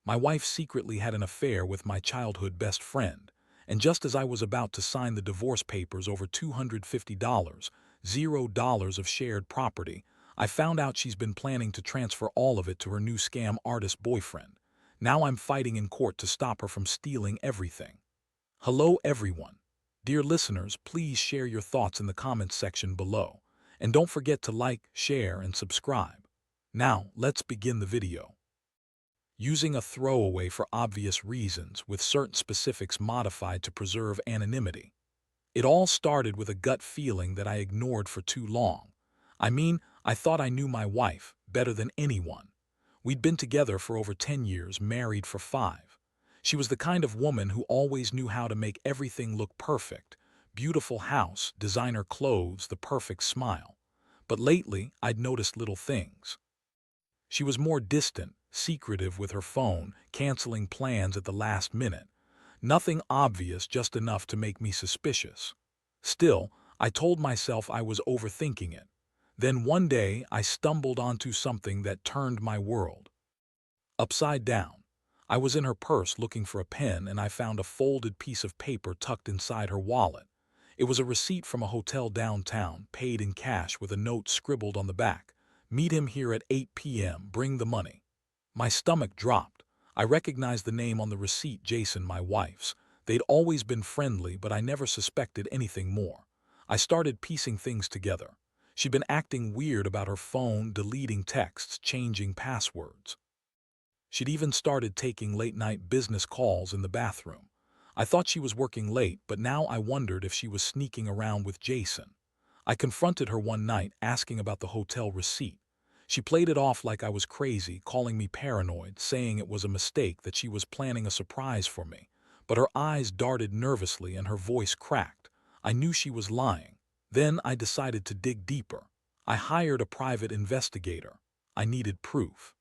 My wife secretly had an affair with my childhood best friend, and just as I was about to sign the divorce papers over $250, $0 of shared property, I found out she's been planning to transfer all of it to her new scam artist boyfriend. Now I'm fighting in court to stop her from stealing everything. Hello everyone. Dear listeners, please share your thoughts in the comments section below. And don't forget to like, share, and subscribe. Now, let's begin the video. Using a throwaway for obvious reasons, with certain specifics modified to preserve anonymity. It all started with a gut feeling that I ignored for too long. I thought I knew my wife better than anyone. We'd been together for over 10 years, married for 5. She was the kind of woman who always knew how to make everything look perfect. Beautiful house, designer clothes, the perfect smile. But lately, I'd noticed little things. She was more distant, secretive with her phone, canceling plans at the last minute. Nothing obvious, just enough to make me suspicious. Still, I told myself I was overthinking it. Then one day, I stumbled onto something that turned my world upside down. I was in her purse looking for a pen, and I found a folded piece of paper tucked inside her wallet. It was a receipt from a hotel downtown, paid in cash with a note scribbled on the back. Meet him here at 8 p.m. Bring the money. My stomach dropped. I recognized the name on the receipt, Jason, my wife's. They'd always been friendly, but I never suspected anything more. I started piecing things together. She'd been acting weird about her phone, deleting texts, changing passwords. She'd even started taking late-night business calls in the bathroom. I thought she was working late, but now I wondered if she was sneaking around with Jason. I confronted her one night, asking about the hotel receipt. She played it off like I was crazy, calling me paranoid, saying it was a mistake, that she was planning a surprise for me. But her eyes darted nervously and her voice cracked. I knew she was lying. Then I decided to dig deeper. I hired a private investigator. I needed proof.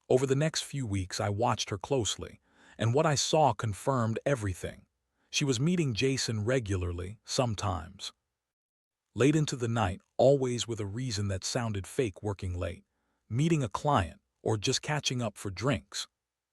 Over the next few weeks, I watched her closely, and what I saw confirmed everything. She was meeting Jason regularly, sometimes late into the night, always with a reason that sounded fake, working late, meeting a client, or just catching up for drinks.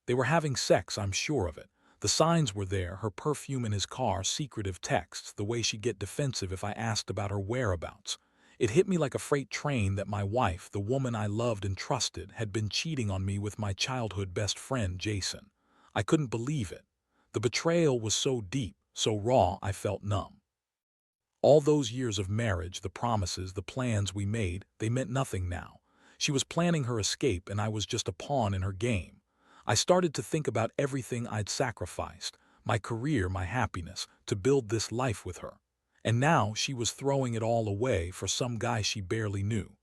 They were having sex, I'm sure of it. The signs were there, her perfume in his car, secretive texts, the way she'd get defensive if I asked about her whereabouts. It hit me like a freight train that my wife, the woman I loved and trusted, had been cheating on me with my childhood best friend, Jason. I couldn't believe it. The betrayal was so deep, so raw, I felt numb. All those years of marriage, the promises, the plans we made, they meant nothing now. She was planning her escape, and I was just a pawn in her game. I started to think about everything I'd sacrificed, my career, my happiness, to build this life with her. And now she was throwing it all away for some guy she barely knew.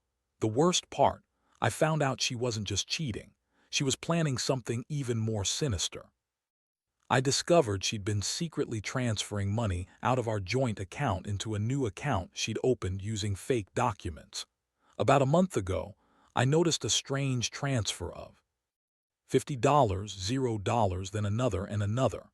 The worst part, I found out she wasn't just cheating. She was planning something even more sinister. I discovered she'd been secretly transferring money out of our joint account into a new account she'd opened using fake documents. About a month ago, I noticed a strange transfer of $50, $0, then another and another.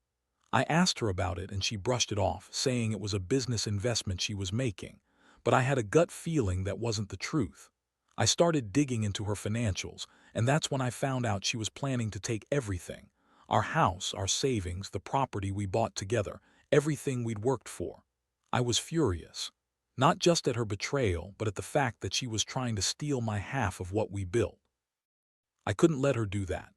I asked her about it, and she brushed it off, saying it was a business investment she was making. But I had a gut feeling that wasn't the truth. I started digging into her financials, and that's when I found out she was planning to take everything. Our house, our savings, the property we bought together, everything we'd worked for. I was furious. Not just at her betrayal, but at the fact that she was trying to steal my half of what we built. I couldn't let her do that.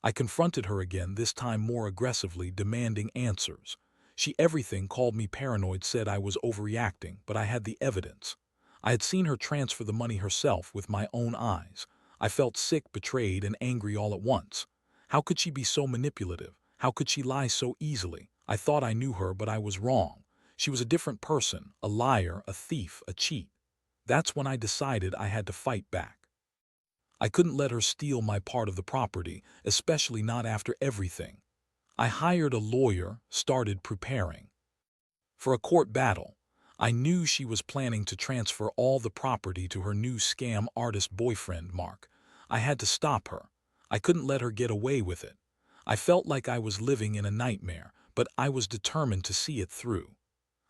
I confronted her again, this time more aggressively, demanding answers. She everything called me paranoid, said I was overreacting, but I had the evidence. I had seen her transfer the money herself with my own eyes. I felt sick, betrayed, and angry all at once. How could she be so manipulative? How could she lie so easily? I thought I knew her, but I was wrong. She was a different person, a liar, a thief, a cheat. That's when I decided I had to fight back. I couldn't let her steal my part of the property, especially not after everything. I hired a lawyer, started preparing for a court battle. I knew she was planning to transfer all the property to her new scam artist boyfriend, Mark. I had to stop her. I couldn't let her get away with it. I felt like I was living in a nightmare, but I was determined to see it through.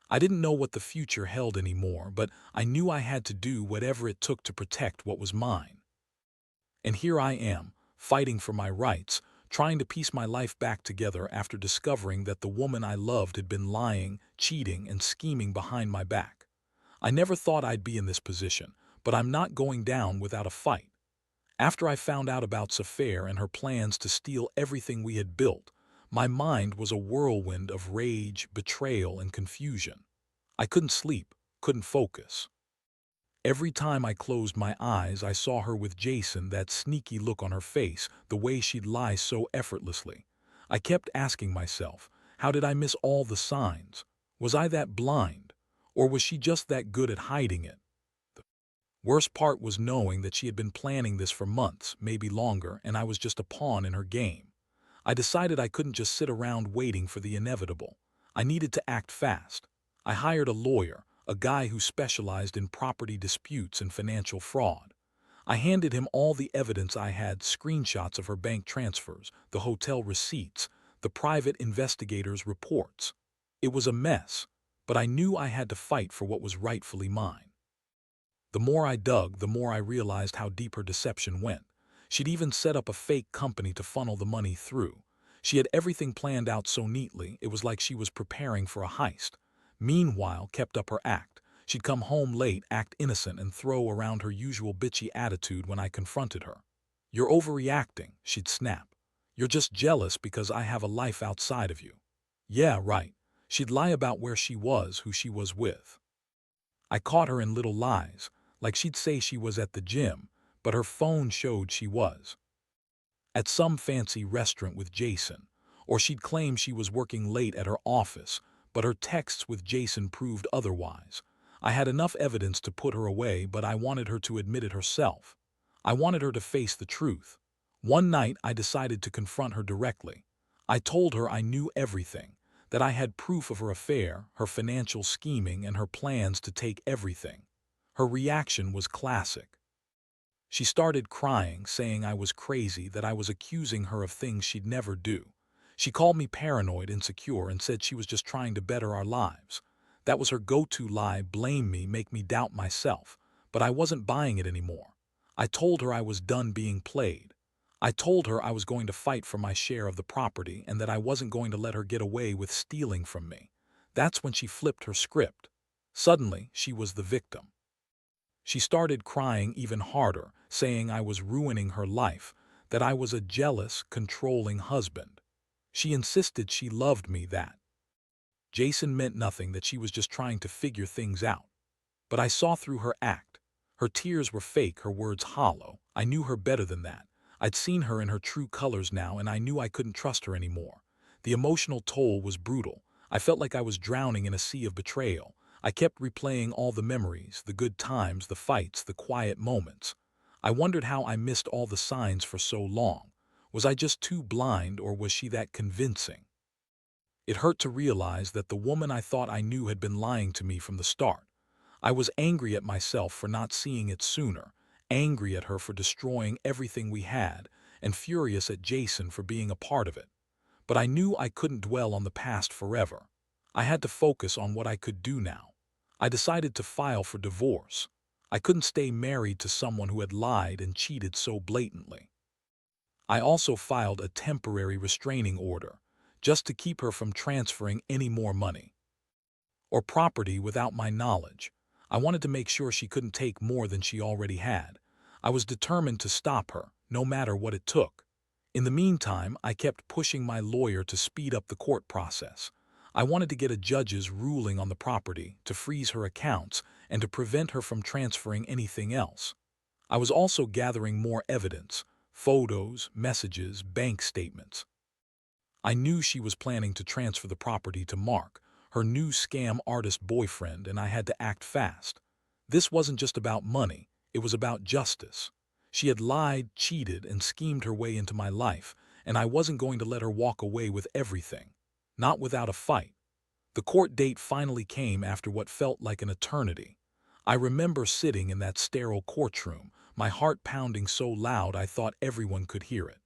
I didn't know what the future held anymore, but I knew I had to do whatever it took to protect what was mine. And here I am, fighting for my rights, trying to piece my life back together after discovering that the woman I loved had been lying, cheating, and scheming behind my back. I never thought I'd be in this position, but I'm not going down without a fight. After I found out about Safair and her plans to steal everything we had built, my mind was a whirlwind of rage, betrayal, and confusion. I couldn't sleep, couldn't focus. Every time I closed my eyes, I saw her with Jason, that sneaky look on her face, the way she'd lie so effortlessly. I kept asking myself, how did I miss all the signs? Was I that blind? Or was she just that good at hiding it? The worst part was knowing that she had been planning this for months, maybe longer, and I was just a pawn in her game. I decided I couldn't just sit around waiting for the inevitable. I needed to act fast. I hired a lawyer, a guy who specialized in property disputes and financial fraud. I handed him all the evidence I had: screenshots of her bank transfers, the hotel receipts, the private investigators' reports. It was a mess, but I knew I had to fight for what was rightfully mine. The more I dug, the more I realized how deep her deception went. She'd even set up a fake company to funnel the money through. She had everything planned out so neatly, it was like she was preparing for a heist. Meanwhile, kept up her act. She'd come home late, act innocent, and throw around her usual bitchy attitude when I confronted her. "You're overreacting," she'd snap. "You're just jealous because I have a life outside of you." Yeah, right. She'd lie about where she was, who she was with. I caught her in little lies, like she'd say she was at the gym, but her phone showed she was at some fancy restaurant with Jason, or she'd claim she was working late at her office, but her texts with Jason proved otherwise. I had enough evidence to put her away, but I wanted her to admit it herself. I wanted her to face the truth. One night, I decided to confront her directly. I told her I knew everything, that I had proof of her affair, her financial scheming, and her plans to take everything. Her reaction was classic. She started crying, saying I was crazy, that I was accusing her of things she'd never do. She called me paranoid, insecure, and said she was just trying to better our lives. That was her go-to lie: blame me, make me doubt myself. But I wasn't buying it anymore. I told her I was done being played. I told her I was going to fight for my share of the property and that I wasn't going to let her get away with stealing from me. That's when she flipped her script. Suddenly, she was the victim. She started crying even harder, saying I was ruining her life, that I was a jealous, controlling husband. She insisted she loved me, that Jason meant nothing, that she was just trying to figure things out. But I saw through her act. Her tears were fake, her words hollow. I knew her better than that. I'd seen her in her true colors now, and I knew I couldn't trust her anymore. The emotional toll was brutal. I felt like I was drowning in a sea of betrayal. I kept replaying all the memories, the good times, the fights, the quiet moments. I wondered how I missed all the signs for so long. Was I just too blind, or was she that convincing? It hurt to realize that the woman I thought I knew had been lying to me from the start. I was angry at myself for not seeing it sooner, angry at her for destroying everything we had, and furious at Jason for being a part of it. But I knew I couldn't dwell on the past forever. I had to focus on what I could do now. I decided to file for divorce. I couldn't stay married to someone who had lied and cheated so blatantly. I also filed a temporary restraining order, just to keep her from transferring any more money or property without my knowledge. I wanted to make sure she couldn't take more than she already had. I was determined to stop her, no matter what it took. In the meantime, I kept pushing my lawyer to speed up the court process. I wanted to get a judge's ruling on the property, to freeze her accounts, and to prevent her from transferring anything else. I was also gathering more evidence: photos, messages, bank statements. I knew she was planning to transfer the property to Mark, her new scam artist boyfriend, and I had to act fast. This wasn't just about money, it was about justice. She had lied, cheated, and schemed her way into my life, and I wasn't going to let her walk away with everything. Not without a fight. The court date finally came after what felt like an eternity. I remember sitting in that sterile courtroom, my heart pounding so loud I thought everyone could hear it.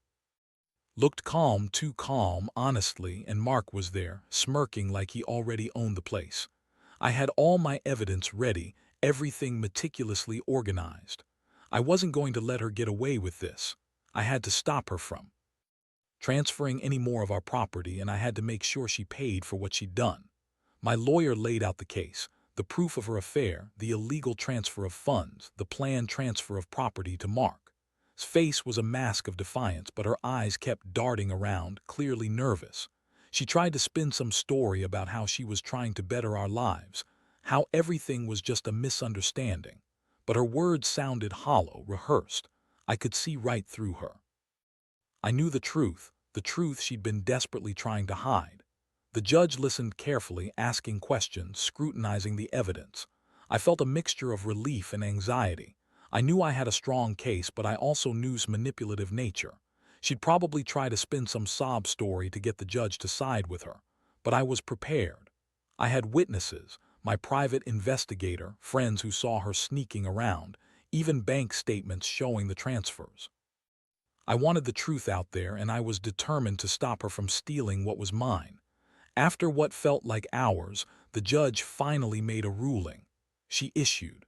Looked calm, too calm, honestly, and Mark was there, smirking like he already owned the place. I had all my evidence ready, everything meticulously organized. I wasn't going to let her get away with this. I had to stop her from transferring any more of our property, and I had to make sure she paid for what she'd done. My lawyer laid out the case, the proof of her affair, the illegal transfer of funds, the planned transfer of property to Mark. His face was a mask of defiance, but her eyes kept darting around, clearly nervous. She tried to spin some story about how she was trying to better our lives, how everything was just a misunderstanding. But her words sounded hollow, rehearsed. I could see right through her. I knew the truth she'd been desperately trying to hide. The judge listened carefully, asking questions, scrutinizing the evidence. I felt a mixture of relief and anxiety. I knew I had a strong case, but I also knew his manipulative nature. She'd probably try to spin some sob story to get the judge to side with her. But I was prepared. I had witnesses, my private investigator, friends who saw her sneaking around, even bank statements showing the transfers. I wanted the truth out there, and I was determined to stop her from stealing what was mine. After what felt like hours, the judge finally made a ruling. She issued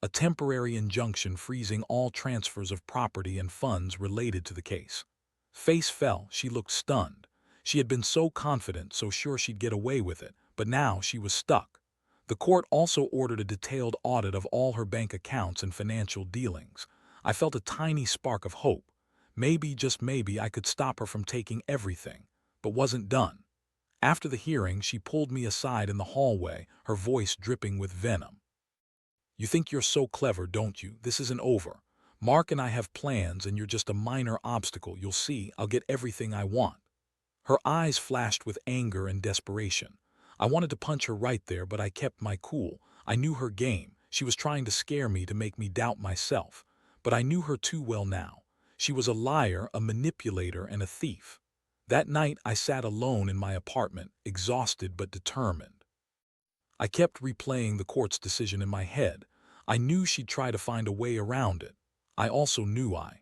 a temporary injunction freezing all transfers of property and funds related to the case. Face fell, she looked stunned. She had been so confident, so sure she'd get away with it, but now she was stuck. The court also ordered a detailed audit of all her bank accounts and financial dealings. I felt a tiny spark of hope. Maybe, just maybe, I could stop her from taking everything, but wasn't done. After the hearing, she pulled me aside in the hallway, her voice dripping with venom. "You think you're so clever, don't you? This isn't over. Mark and I have plans, and you're just a minor obstacle. You'll see, I'll get everything I want." Her eyes flashed with anger and desperation. I wanted to punch her right there, but I kept my cool. I knew her game. She was trying to scare me, to make me doubt myself. But I knew her too well now. She was a liar, a manipulator, and a thief. That night, I sat alone in my apartment, exhausted but determined. I kept replaying the court's decision in my head. I knew she'd try to find a way around it. I also knew I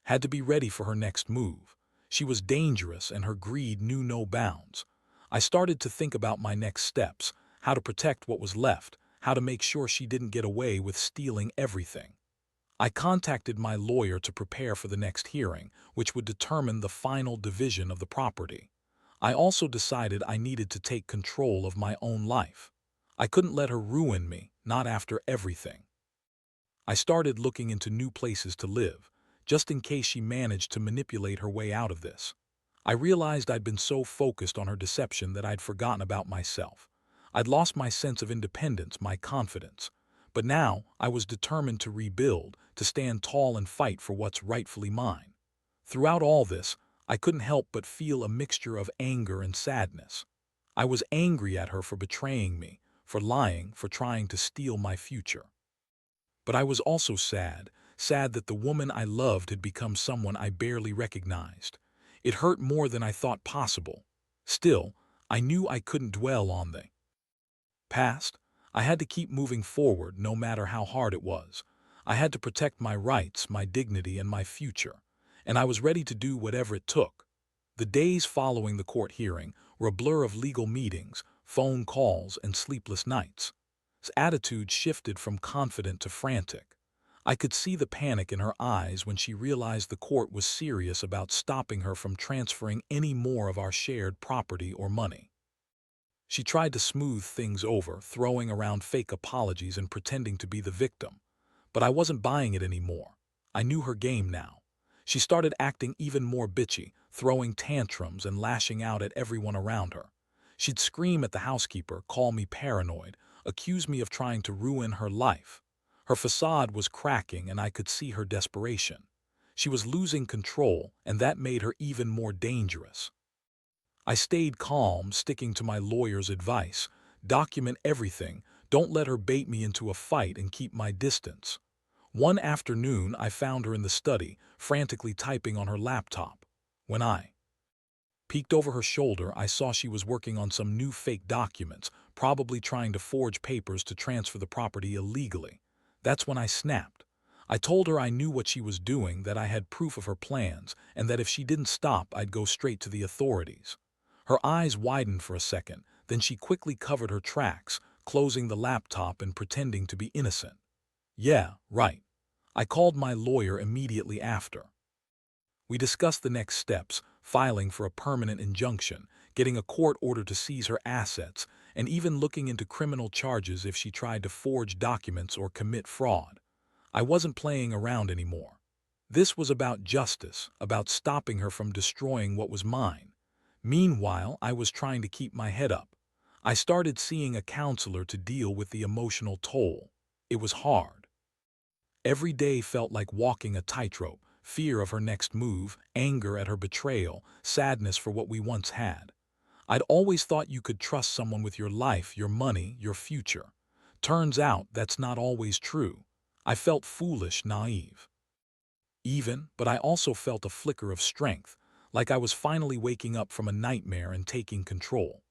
had to be ready for her next move. She was dangerous, and her greed knew no bounds. I started to think about my next steps, how to protect what was left, how to make sure she didn't get away with stealing everything. I contacted my lawyer to prepare for the next hearing, which would determine the final division of the property. I also decided I needed to take control of my own life. I couldn't let her ruin me, not after everything. I started looking into new places to live, just in case she managed to manipulate her way out of this. I realized I'd been so focused on her deception that I'd forgotten about myself. I'd lost my sense of independence, my confidence. But now I was determined to rebuild, to stand tall and fight for what's rightfully mine. Throughout all this, I couldn't help but feel a mixture of anger and sadness. I was angry at her for betraying me, for lying, for trying to steal my future. But I was also sad that the woman I loved had become someone I barely recognized. It hurt more than I thought possible. Still, I knew I couldn't dwell on the past. I had to keep moving forward, no matter how hard it was. I had to protect my rights, my dignity, and my future. And I was ready to do whatever it took. The days following the court hearing were a blur of legal meetings, phone calls, and sleepless nights. His attitude shifted from confident to frantic. I could see the panic in her eyes when she realized the court was serious about stopping her from transferring any more of our shared property or money. She tried to smooth things over, throwing around fake apologies and pretending to be the victim. But I wasn't buying it anymore. I knew her game now. She started acting even more bitchy, throwing tantrums and lashing out at everyone around her. She'd scream at the housekeeper, call me paranoid, accuse me of trying to ruin her life. Her facade was cracking, and I could see her desperation. She was losing control, and that made her even more dangerous. I stayed calm, sticking to my lawyer's advice. Document everything, don't let her bait me into a fight, and keep my distance. One afternoon, I found her in the study, frantically typing on her laptop. When I peeked over her shoulder, I saw she was working on some new fake documents, probably trying to forge papers to transfer the property illegally. That's when I snapped. I told her I knew what she was doing, that I had proof of her plans, and that if she didn't stop, I'd go straight to the authorities. Her eyes widened for a second, then she quickly covered her tracks, closing the laptop and pretending to be innocent. "Yeah, right. I called my lawyer immediately after. We discussed the next steps, filing for a permanent injunction, getting a court order to seize her assets, and even looking into criminal charges if she tried to forge documents or commit fraud. I wasn't playing around anymore. This was about justice, about stopping her from destroying what was mine. Meanwhile, I was trying to keep my head up. I started seeing a counselor to deal with the emotional toll. It was hard. Every day felt like walking a tightrope, fear of her next move, anger at her betrayal, sadness for what we once had. I'd always thought you could trust someone with your life, your money, your future. Turns out that's not always true. I felt foolish, naive. But I also felt a flicker of strength, like I was finally waking up from a nightmare and taking control.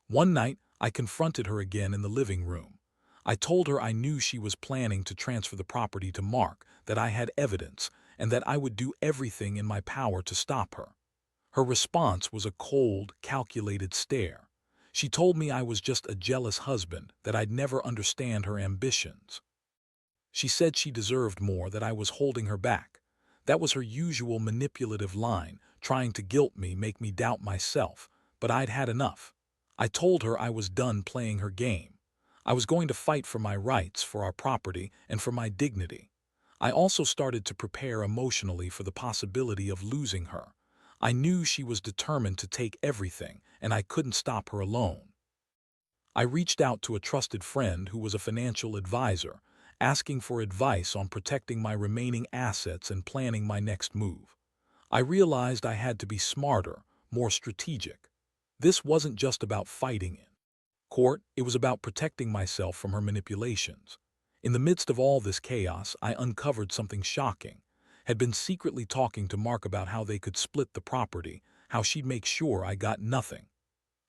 One night, I confronted her again in the living room. I told her I knew she was planning to transfer the property to Mark, that I had evidence, and that I would do everything in my power to stop her. Her response was a cold, calculated stare. She told me I was just a jealous husband, that I'd never understand her ambitions. She said she deserved more, that I was holding her back. That was her usual manipulative line, trying to guilt me, make me doubt myself, but I'd had enough. I told her I was done playing her game. I was going to fight for my rights, for our property, and for my dignity. I also started to prepare emotionally for the possibility of losing her. I knew she was determined to take everything, and I couldn't stop her alone. I reached out to a trusted friend who was a financial advisor, asking for advice on protecting my remaining assets and planning my next move. I realized I had to be smarter, more strategic. This wasn't just about fighting in court, it was about protecting myself from her manipulations. In the midst of all this chaos, I uncovered something shocking. Had been secretly talking to Mark about how they could split the property, how she'd make sure I got nothing.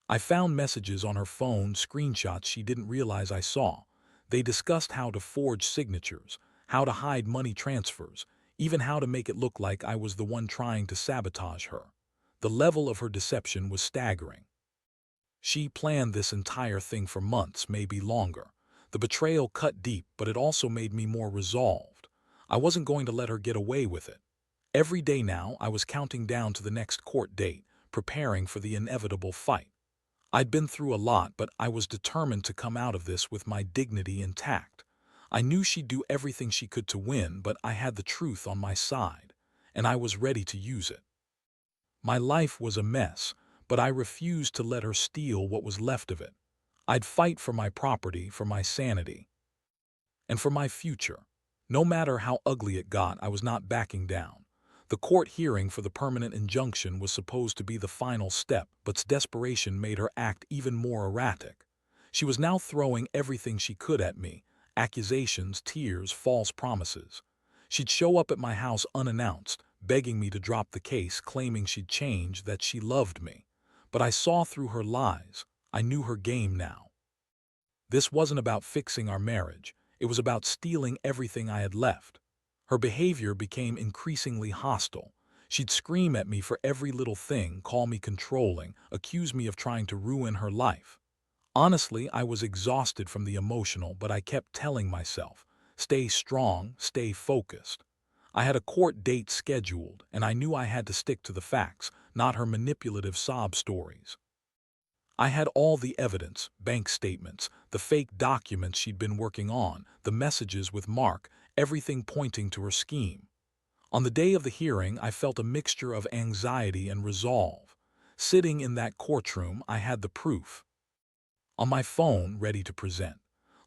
I found messages on her phone, screenshots she didn't realize I saw. They discussed how to forge signatures, how to hide money transfers, even how to make it look like I was the one trying to sabotage her. The level of her deception was staggering. She planned this entire thing for months, maybe longer. The betrayal cut deep, but it also made me more resolved. I wasn't going to let her get away with it. Every day now, I was counting down to the next court date, preparing for the inevitable fight. I'd been through a lot, but I was determined to come out of this with my dignity intact. I knew she'd do everything she could to win, but I had the truth on my side, and I was ready to use it. My life was a mess, but I refused to let her steal what was left of it. I'd fight for my property, for my sanity, and for my future. No matter how ugly it got, I was not backing down. The court hearing for the permanent injunction was supposed to be the final step, but desperation made her act even more erratic. She was now throwing everything she could at me: accusations, tears, false promises. She'd show up at my house unannounced, begging me to drop the case, claiming she'd changed, that she loved me. But I saw through her lies. I knew her game now. This wasn't about fixing our marriage. It was about stealing everything I had left. Her behavior became increasingly hostile. She'd scream at me for every little thing, call me controlling, accuse me of trying to ruin her life. Honestly, I was exhausted from the emotional, but I kept telling myself, stay strong, stay focused. I had a court date scheduled, and I knew I had to stick to the facts, not her manipulative sob stories. I had all the evidence: bank statements, the fake documents she'd been working on, the messages with Mark, everything pointing to her scheme. On the day of the hearing, I felt a mixture of anxiety and resolve. Sitting in that courtroom, I had the proof. On my phone, ready to present.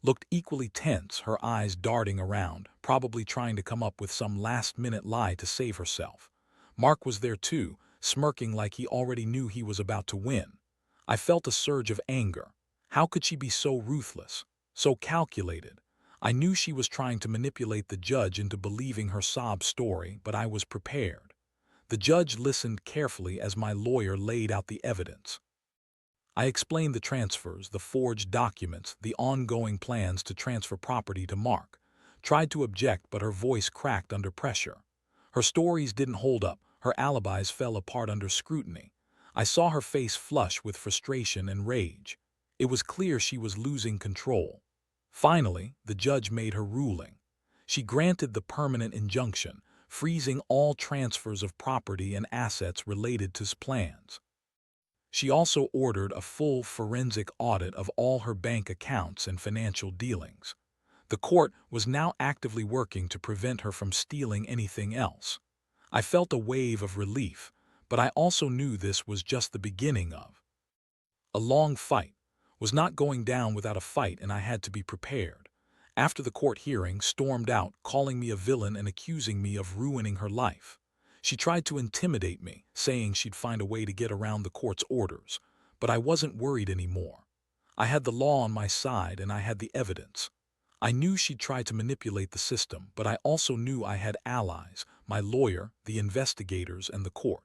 Looked equally tense, her eyes darting around, probably trying to come up with some last-minute lie to save herself. Mark was there too, smirking like he already knew he was about to win. I felt a surge of anger. How could she be so ruthless, so calculated? I knew she was trying to manipulate the judge into believing her sob story, but I was prepared. The judge listened carefully as my lawyer laid out the evidence. I explained the transfers, the forged documents, the ongoing plans to transfer property to Mark. Tried to object, but her voice cracked under pressure. Her stories didn't hold up. Her alibis fell apart under scrutiny. I saw her face flush with frustration and rage. It was clear she was losing control. Finally, the judge made her ruling. She granted the permanent injunction, freezing all transfers of property and assets related to his plans. She also ordered a full forensic audit of all her bank accounts and financial dealings. The court was now actively working to prevent her from stealing anything else. I felt a wave of relief, but I also knew this was just the beginning of a long fight. Was not going down without a fight, and I had to be prepared. After the court hearing, stormed out, calling me a villain and accusing me of ruining her life. She tried to intimidate me, saying she'd find a way to get around the court's orders, but I wasn't worried anymore. I had the law on my side and I had the evidence. I knew she'd try to manipulate the system, but I also knew I had allies, my lawyer, the investigators, and the court.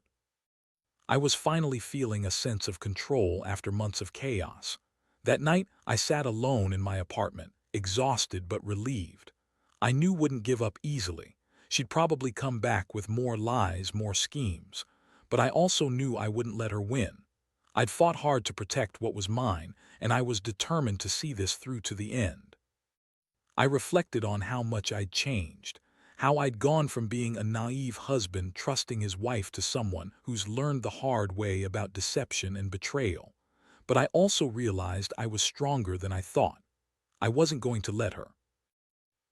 I was finally feeling a sense of control after months of chaos. That night, I sat alone in my apartment, exhausted but relieved. I knew wouldn't give up easily. She'd probably come back with more lies, more schemes. But I also knew I wouldn't let her win. I'd fought hard to protect what was mine, and I was determined to see this through to the end. I reflected on how much I'd changed, how I'd gone from being a naive husband trusting his wife to someone who's learned the hard way about deception and betrayal. But I also realized I was stronger than I thought. I wasn't going to let her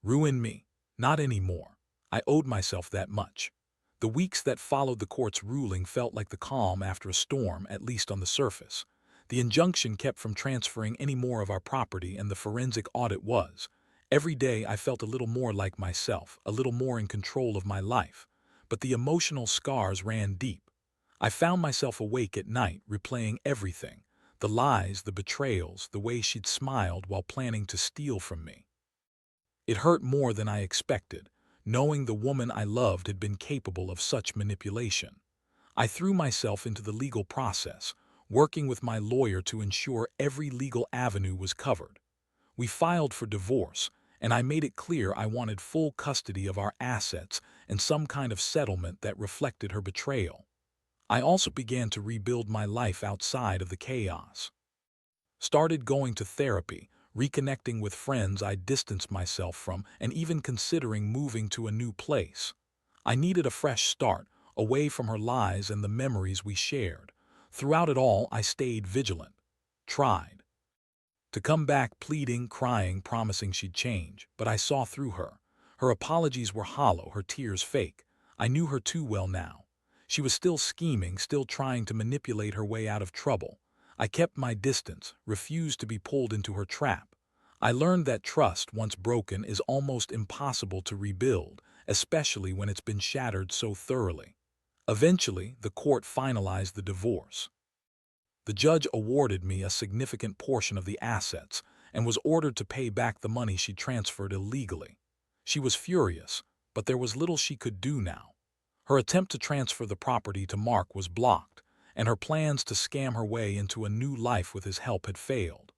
ruin me. Not anymore. I owed myself that much. The weeks that followed the court's ruling felt like the calm after a storm, at least on the surface. The injunction kept from transferring any more of our property, and the forensic audit was. Every day I felt a little more like myself, a little more in control of my life. But the emotional scars ran deep. I found myself awake at night, replaying everything. The lies, the betrayals, the way she'd smiled while planning to steal from me. It hurt more than I expected, knowing the woman I loved had been capable of such manipulation. I threw myself into the legal process, working with my lawyer to ensure every legal avenue was covered. We filed for divorce, and I made it clear I wanted full custody of our assets and some kind of settlement that reflected her betrayal. I also began to rebuild my life outside of the chaos. Started going to therapy, reconnecting with friends I distanced myself from, and even considering moving to a new place. I needed a fresh start, away from her lies and the memories we shared. Throughout it all, I stayed vigilant. Tried to come back, pleading, crying, promising she'd change, but I saw through her. Her apologies were hollow, her tears fake. I knew her too well now. She was still scheming, still trying to manipulate her way out of trouble. I kept my distance, refused to be pulled into her trap. I learned that trust, once broken, is almost impossible to rebuild, especially when it's been shattered so thoroughly. Eventually, the court finalized the divorce. The judge awarded me a significant portion of the assets and was ordered to pay back the money she transferred illegally. She was furious, but there was little she could do now. Her attempt to transfer the property to Mark was blocked, and her plans to scam her way into a new life with his help had failed.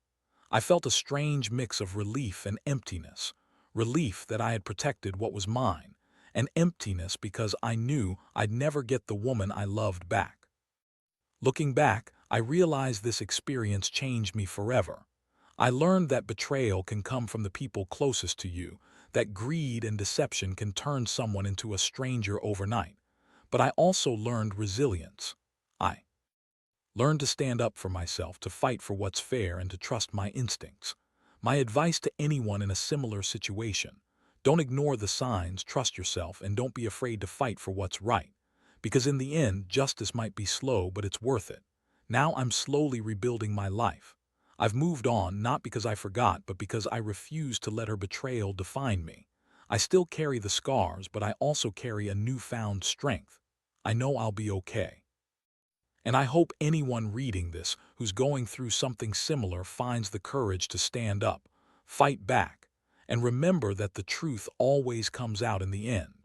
I felt a strange mix of relief and emptiness. Relief that I had protected what was mine, and emptiness because I knew I'd never get the woman I loved back. Looking back, I realized this experience changed me forever. I learned that betrayal can come from the people closest to you, that greed and deception can turn someone into a stranger overnight. But I also learned resilience. I learned to stand up for myself, to fight for what's fair, and to trust my instincts. My advice to anyone in a similar situation: don't ignore the signs, trust yourself, and don't be afraid to fight for what's right. Because in the end, justice might be slow, but it's worth it. Now I'm slowly rebuilding my life. I've moved on, not because I forgot, but because I refused to let her betrayal define me. I still carry the scars, but I also carry a newfound strength. I know I'll be okay. And I hope anyone reading this who's going through something similar finds the courage to stand up, fight back, and remember that the truth always comes out in the end.